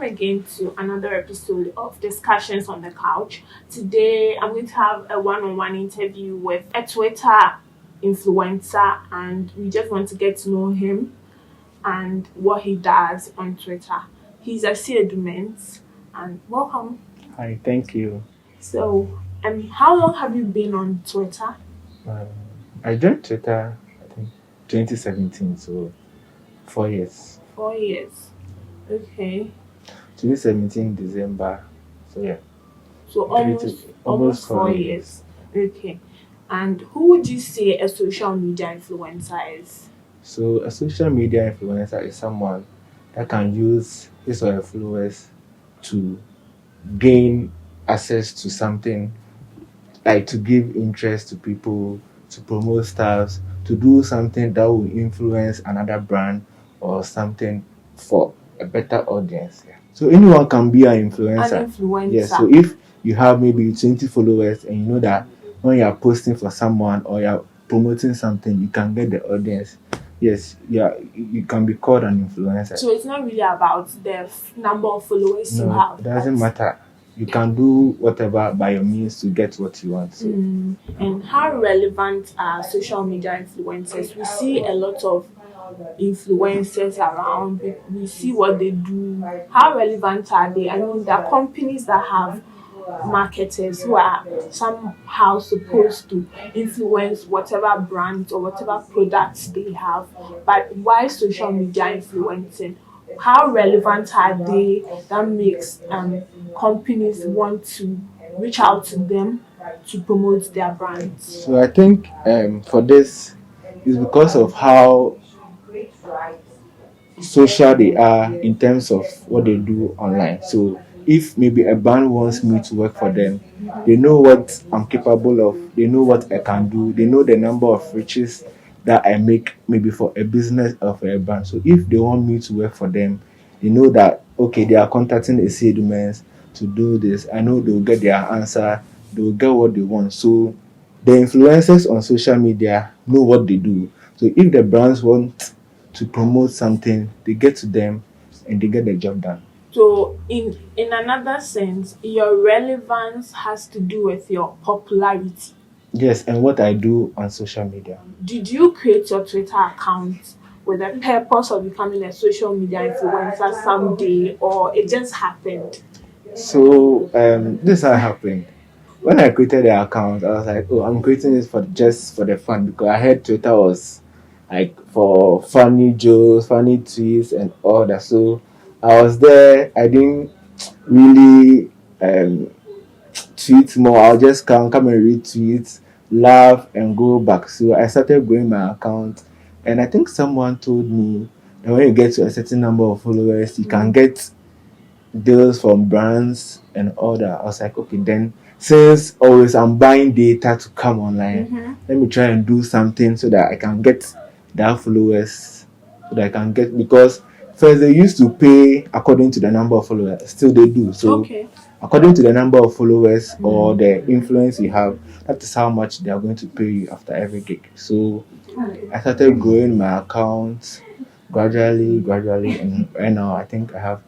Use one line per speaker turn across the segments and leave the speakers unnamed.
welcome again to another episode of Discussions on the Couch. Today, I'm going to have a one-on-one interview with a Twitter influencer, and we just want to get to know him and what he does on Twitter. He's Asiedu Mends, and welcome.
Hi, thank you.
So, how long have you been on Twitter?
Um, I joined Twitter, I think, 2017, so 4 years.
4 years. Okay.
2017 December, so yeah.
So
Three
almost
to-
almost 4 years. Okay. And who would you say a social media influencer is?
So a social media influencer is someone that can use his or her followers to gain access to something, like to give interest to people, to promote stuff, to do something that will influence another brand or something for a better audience. Yeah. So anyone can be an
An
influencer.
influencer.
Yes. So if you have maybe 20 followers and you know that when you're posting for someone or you're promoting something, you can get the audience. Yes, yeah, you can be called an influencer.
So it's not really about the number of followers you
No,
have.
it doesn't
but-
matter. You can do whatever by your means to get what you want. So
And how relevant are social media influencers? We see a lot of influencers around. We see what they do. How relevant are they? I mean, there are companies that have marketers who are somehow supposed to influence whatever brands or whatever products they have. But why social media influencing? How relevant are they that makes companies want to reach out to them to promote their brands?
So I think for this is because of how social they are in terms of what they do online. So if maybe a brand wants me to work for them, they know what I'm capable of, they know what I can do, they know the number of riches that I make maybe for a business or for a brand. So if they want me to work for them, they know that okay, they are contacting Asiedu Mens to do this. I know they'll get their answer, they'll get what they want. So the influencers on social media know what they do. So if the brands want to promote something, they get to them and they get the job done.
So in another sense, your relevance has to do with your popularity.
Yes, and what I do on social media.
Did you create your Twitter account with the purpose of becoming a social media influencer someday, or it just happened?
So this how it happened. When I created the account, I was like, oh, I'm creating this for just for the fun because I heard Twitter was like for funny jokes, funny tweets, and all that. So I was there. I didn't really tweet more. I'll just come and read tweets, laugh, and go back. So I started growing my account, and I think someone told me that when you get to a certain number of followers, you can get deals from brands and all that. I was like, okay, then since always I'm buying data to come online, let me try and do something so that I can get that followers, so that I can get, because first they used to pay according to the number of followers, still they do. So
Okay.
according to the number of followers or the influence you have, that is how much they are going to pay you after every gig. So I started growing my account gradually, and right now I think I have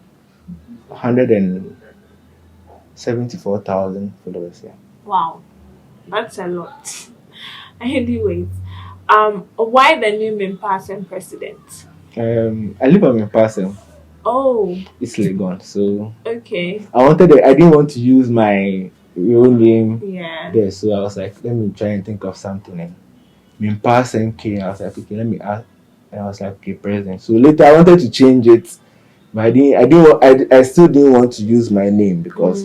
174,000 followers. Yeah.
Wow, that's a lot. Anyways, why the name Mempeasem president?
I live on Mempeasem.
Oh,
It's Legon. So
okay.
I didn't want to use my real name
Yeah.
there. So I was like, let me try and think of something. And Mempeasem came. I was like, okay, let me ask. And I was like, okay, president. So later I wanted to change it, but I still didn't want to use my name because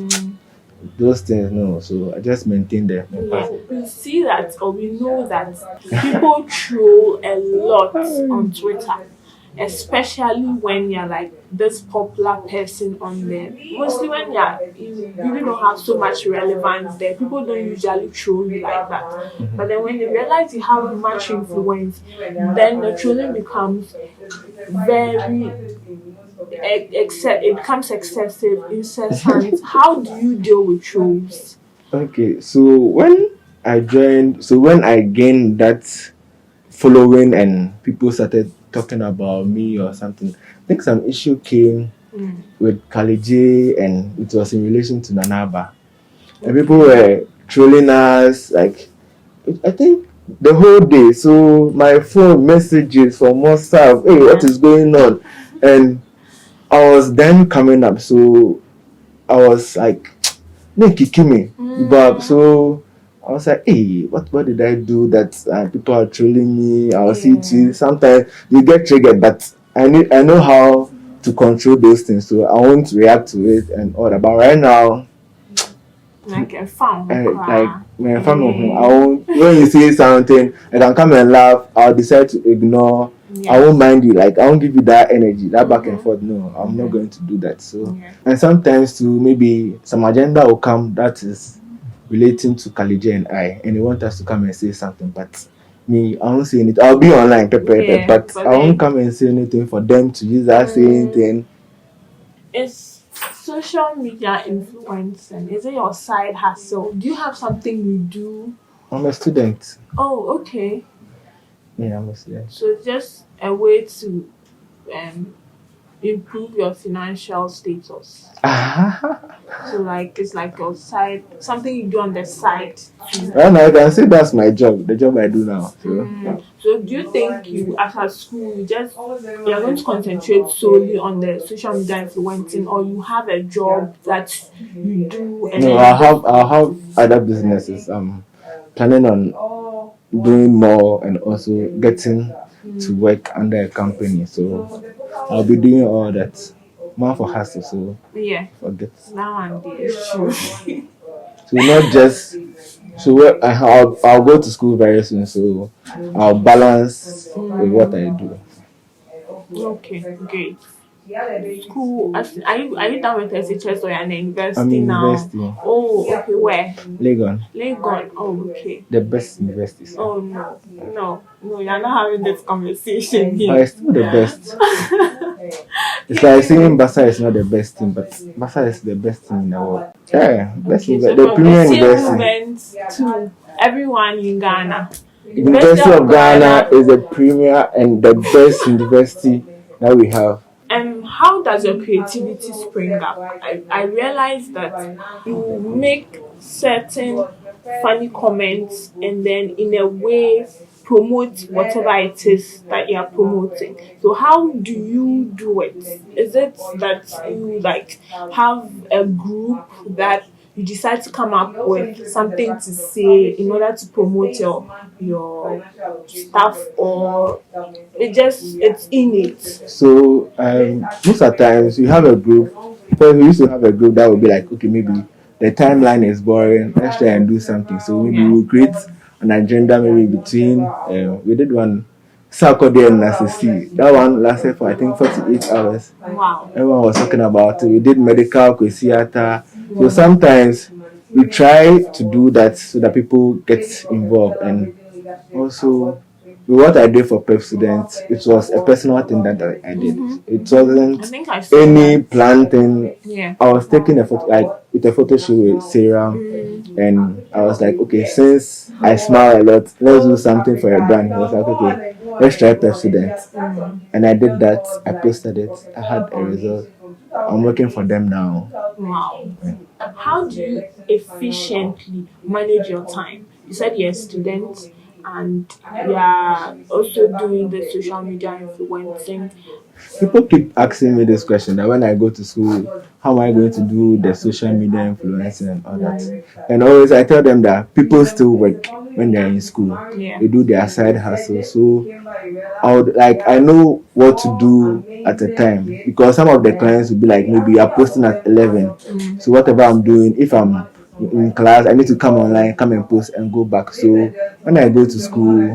those things, no. So I just maintained the
Yeah,
Mempeasem.
we see that, or we know that people troll a lot on Twitter, especially when you're like this popular person on there. Mostly when you really don't have so much relevance there, people don't usually troll you like that. But then when they realize you have much influence, then the trolling becomes very it becomes excessive, incessant. How do you deal with trolls?
Okay, so when I gained that following and people started talking about me or something, I think some issue came with Kalije, and it was in relation to Nanaba. And people were trolling us, like, I think the whole day. So my phone messages from WhatsApp, hey, what is going on? And I was then coming up, so I was like, no, kicking me. But so I was like, hey, what did I do that people are trolling me? I'll see it too. Sometimes you get triggered, but I know how to control those things, so I won't react to it and all that. But right now,
Like a fun.
like my family, I won't. When you say something, I can come and laugh. I'll decide to ignore. I won't mind you. Like, I won't give you that energy, that back and forth. No, I'm not going to do that. So, and sometimes too, maybe some agenda will come that is relating to Kalije and I, and they want us to come and say something, but me, I won't say anything. I'll be online, but I won't come and say anything for them to use that same thing.
Is social media influencing? Is it your side hustle? Do you have something you do?
I'm a student.
Oh, okay.
Yeah, I'm a student.
So it's just a way to improve your financial status. So like it's like your side, something you do on the side.
Right now, I can say that's my job, the job I do now.
So do you think you, after school, you're going to concentrate solely on the social media influencing, or you have a job that you do? And
No, I'll have other businesses. I'm planning on doing more and also getting to work under a company. So I'll be doing all that. More for hustle, so forget.
Now and the issue.
So not just so I'll go to school very soon, so I'll balance with what I do.
Okay, great. School. Are you done with SHS or you're in university
I'm in
now?
university.
Oh, okay. Where?
Legon.
Oh, okay.
The best university.
Oh no, you're not having this conversation here.
But it's still the best. It's like saying Basa is not the best thing, but Basa is the best thing in the world. Yeah, the premier university.
To everyone in Ghana.
University of Ghana is the premier and the best university that we have.
How does your creativity spring up? I realize that you make certain funny comments and then in a way promote whatever it is that you are promoting. So how do you do it? Is it that you like have a group that you decide to come up with something to say in order to promote your stuff, or it's innate?
So most of the times we have a group. First, we used to have a group that would be like, okay, maybe the timeline is boring. Let's try and do something. So maybe we'll create an agenda maybe between. We did one Saturday and Nasisi. That one lasted for I think 48 hours.
Wow.
Everyone was talking about it. We did medical theater. So sometimes we try to do that so that people get involved. And also what I did for Pep Students, it was a personal thing that I did. It wasn't any planned thing. I was taking a photo, like with a photo shoot with Sarah, and I was like, okay, since I smile a lot, let's do something for a brand. I was like, okay, let's try Pep Students, and I did that. I posted it. I had a result. I'm working for them now.
Wow. How do you efficiently manage your time? You said you're a student and you are also doing the social media influencing.
People keep asking me this question that when I go to school, how am I going to do the social media influencing and all that? And always I tell them that people still work when they're in school. They do their side hustle. So I know what to do at a time, because some of the clients will be like, maybe you're posting at 11. So whatever I'm doing, if I'm in class, I need to come online, come and post and go back. So when I go to school,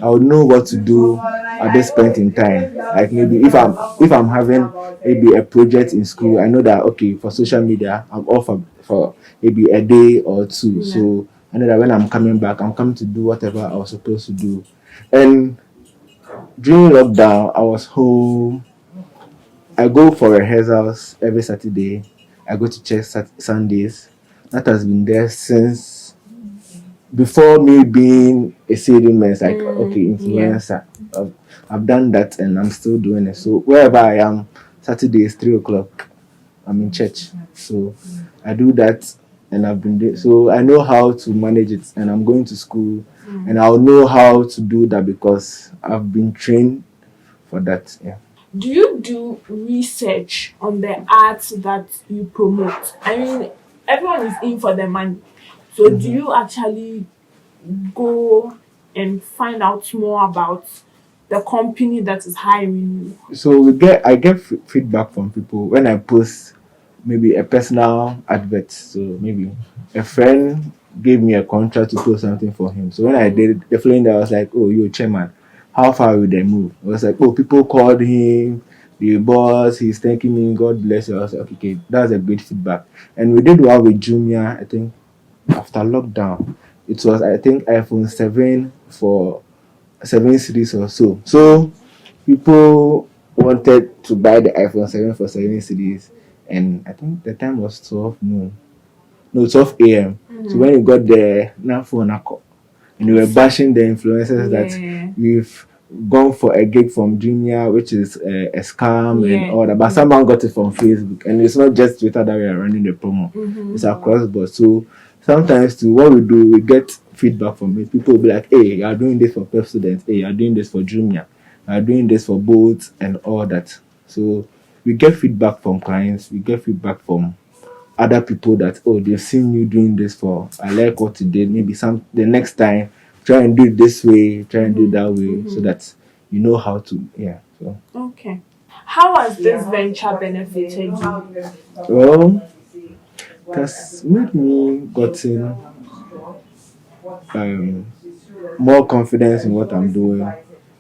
I would know what to do at this point in time. Like maybe if I'm having maybe a project in school, I know that okay, for social media I'm off for maybe a day or two. So I know that when I'm coming back, I'm coming to do whatever I was supposed to do. And during lockdown, I was home. I go for rehearsals every Saturday. I go to church Sundays. That has been there since before me being a Asiedu Mends, like okay, influencer. I've done that and I'm still doing it. So wherever I am, Saturday is 3 o'clock. I'm in church. So I do that, and I've been there. So I know how to manage it, and I'm going to school, and I'll know how to do that because I've been trained for that. Yeah.
Do you do research on the arts that you promote? I mean, everyone is in for the money. So do you actually go and find out more about the company that is hiring you?
So I get feedback from people when I post maybe a personal advert. So maybe a friend gave me a contract to post something for him. So when I did it, the following day I was like, "Oh, you chairman, how far will they move?" I was like, "Oh, people called him, the boss, he's thanking me, God bless you." I was like, "Okay, that's a great feedback." And we did one with Jumia, I think after lockdown. It was, I think, iPhone 7 for 7 series or so. So people wanted to buy the iPhone 7 for 7 series, and I think the time was 12 noon, no, 12 a.m. So when you got there, now phone a call, and they were bashing the influencers that
Yeah.
we've gone for a gig from Junior, which is a scam and
Yeah.
all that. But someone got it from Facebook, and it's not just Twitter that we are running the promo; it's across board. So sometimes, too, what we do, we get feedback from it. People will be like, "Hey, you are doing this for Pep students. Hey, you are doing this for Junior. You are doing this for boats and all that." So we get feedback from clients. We get feedback from other people that, oh, they've seen you doing this for, I like what you did, maybe some the next time try and do it this way, try and do it that way, so that you know how to. Yeah. So
Okay. How has this venture benefited you?
well, that's made me gotten um more confidence in what I'm doing,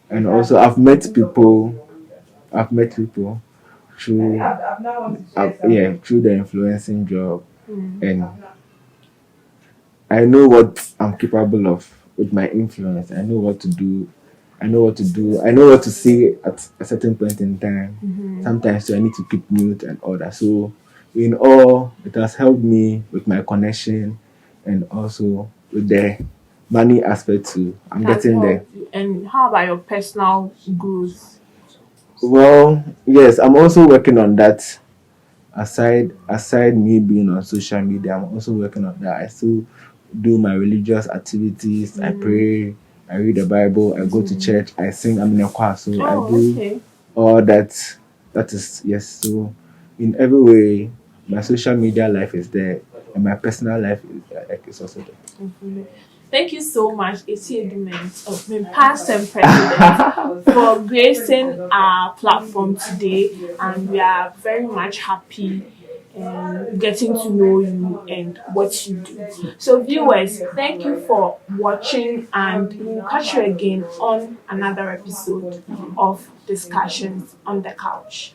and also I've met people through yeah, through the influencing job, and I know what I'm capable of with my influence. I know what to do. I know what to do. I know what to say at a certain point in time. Sometimes so I need to keep mute and all that. So in all, it has helped me with my connection and also with the money aspect too. I'm
Has
getting there.
helped you? And how about your personal growth?
Well, yes, I'm also working on that. Aside me being on social media, I'm also working on that. I still do my religious activities. I pray, I read the Bible, I go to church, I sing, I'm in a choir, so I
Oh,
do
okay.
all that. That is, yes. So in every way, my social media life is there, and my personal life is also
Mhm. Thank you so much, Asiedu Mends of Mempeasem President, for gracing our platform today, and we are very much happy getting to know you and what you do. So, viewers, thank you for watching, and we'll catch you again on another episode of Discussions on the Couch.